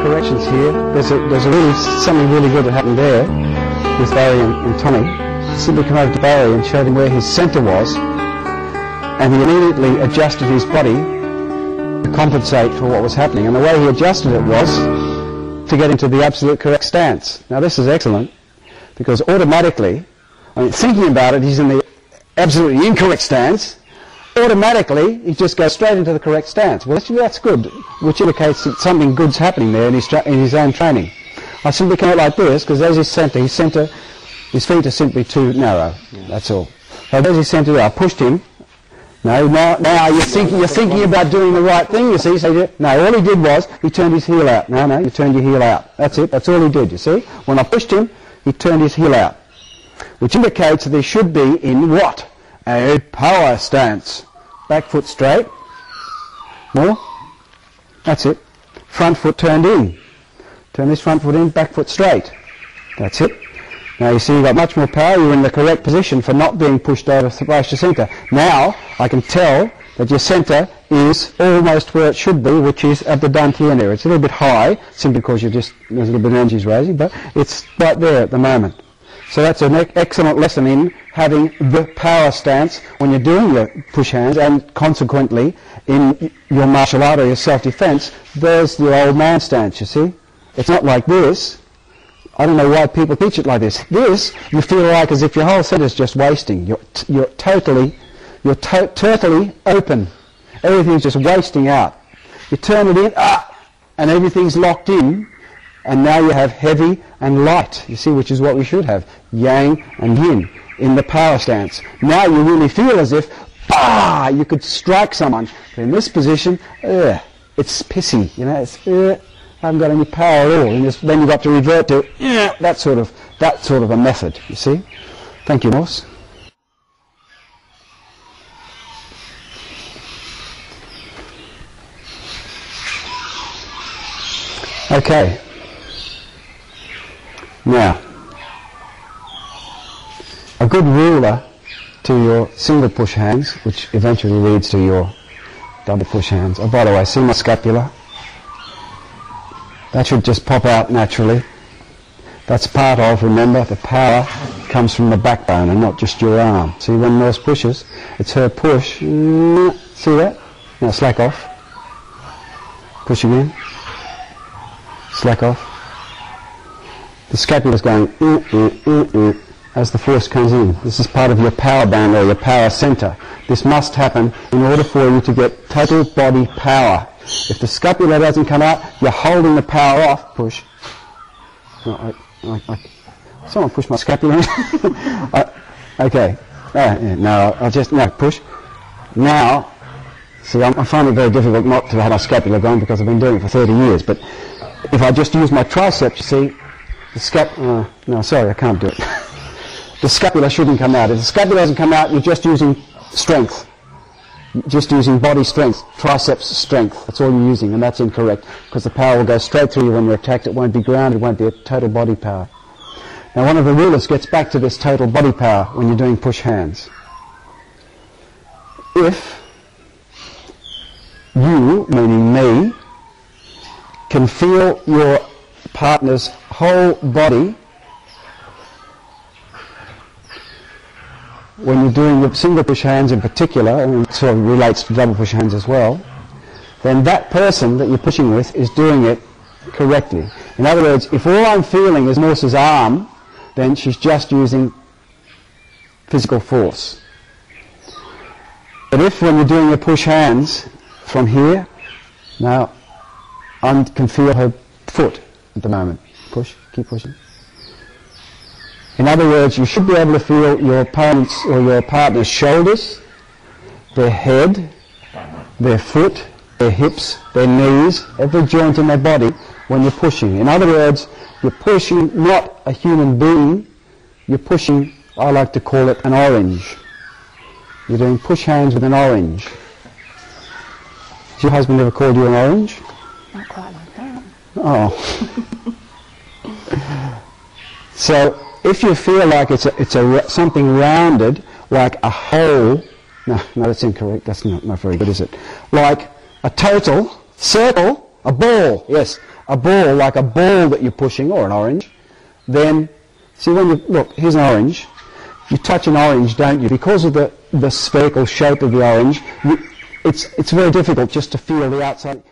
corrections here. There's something really good that happened there with Barry and Tommy. Simply come over to Barry and showed him where his centre was, and he immediately adjusted his body to compensate for what was happening. And the way he adjusted it was to get into the absolute correct stance. Now this is excellent, because automatically, I mean, thinking about it, he's in the absolutely incorrect stance. Automatically, he just goes straight into the correct stance. Well, that's good, which indicates that something good's happening there in his own training. I simply come out like this, because there's his centre. His feet are simply too narrow. That's all. So there's his centre. I pushed him. No, now you're thinking about doing the right thing, you see. So no, all he did was, he turned his heel out. No, you turned your heel out. That's it. That's all he did, you see. When I pushed him, he turned his heel out, which indicates that he should be in what? A power stance. Back foot straight. More. That's it. Front foot turned in. Turn this front foot in, back foot straight. That's it. Now you see you've got much more power. You're in the correct position for not being pushed over right to centre. Now I can tell that your centre is almost where it should be, which is at the dantian area. It's a little bit high, simply because there's a little bit of energy raising, but it's right there at the moment. So that's an excellent lesson in having the power stance when you're doing your push hands, and consequently in your martial art or your self-defense, there's your old man stance, you see. It's not like this. I don't know why people teach it like this. This, you feel like as if your whole centre is just wasting. You're totally open. Everything's just wasting out. You turn it in, and everything's locked in. And now you have heavy and light, you see, which is what we should have, yang and yin, in the power stance. Now you really feel as if, you could strike someone. But in this position, it's pissy, you know, I haven't got any power at all. And then you've got to revert to that sort of a method, you see. Thank you, Morse. Okay. Now, a good ruler to your single push hands, which eventually leads to your double push hands. Oh, by the way, see my scapula? That should just pop out naturally. That's part of, remember, the power comes from the backbone and not just your arm. See, when Nurse pushes, it's her push. See that? Now slack off. Push again. Slack off. The scapula is going as the force comes in. This is part of your power band or your power center. This must happen in order for you to get total body power. If the scapula doesn't come out, you're holding the power off. Push. Someone push my scapula. Okay. No, push. Now, see, I find it very difficult not to have my scapula going because I've been doing it for 30 years. But if I just use my triceps, you see, the no, sorry, I can't do it. The scapula shouldn't come out. If the scapula doesn't come out, you're just using strength. Just using body strength, triceps strength. That's all you're using, and that's incorrect, because the power will go straight through you when you're attacked. It won't be grounded, it won't be a total body power. Now, one of the rulers gets back to this total body power when you're doing push hands. If you, meaning me, can feel your partner's whole body when you're doing your single push hands in particular, and it sort of relates to double push hands as well, then that person that you're pushing with is doing it correctly. In other words, if all I'm feeling is Morse's arm, then she's just using physical force. But if when you're doing your push hands from here, now I can feel her foot at the moment. Push, keep pushing. In other words, you should be able to feel your opponent's or your partner's shoulders, their head, their foot, their hips, their knees, every joint in their body when you're pushing. In other words, you're pushing not a human being, you're pushing, I like to call it, an orange. You're doing push hands with an orange. Has your husband ever called you an orange? Not quite like that. Oh. So, if you feel like it's something rounded, like a hole, no, that's incorrect, that's not very good, is it? Like a total circle, a ball, yes, a ball, like a ball that you're pushing, or an orange, then, see when you, look, here's an orange, you touch an orange, don't you? Because of the spherical shape of the orange, it's very difficult just to feel the outside.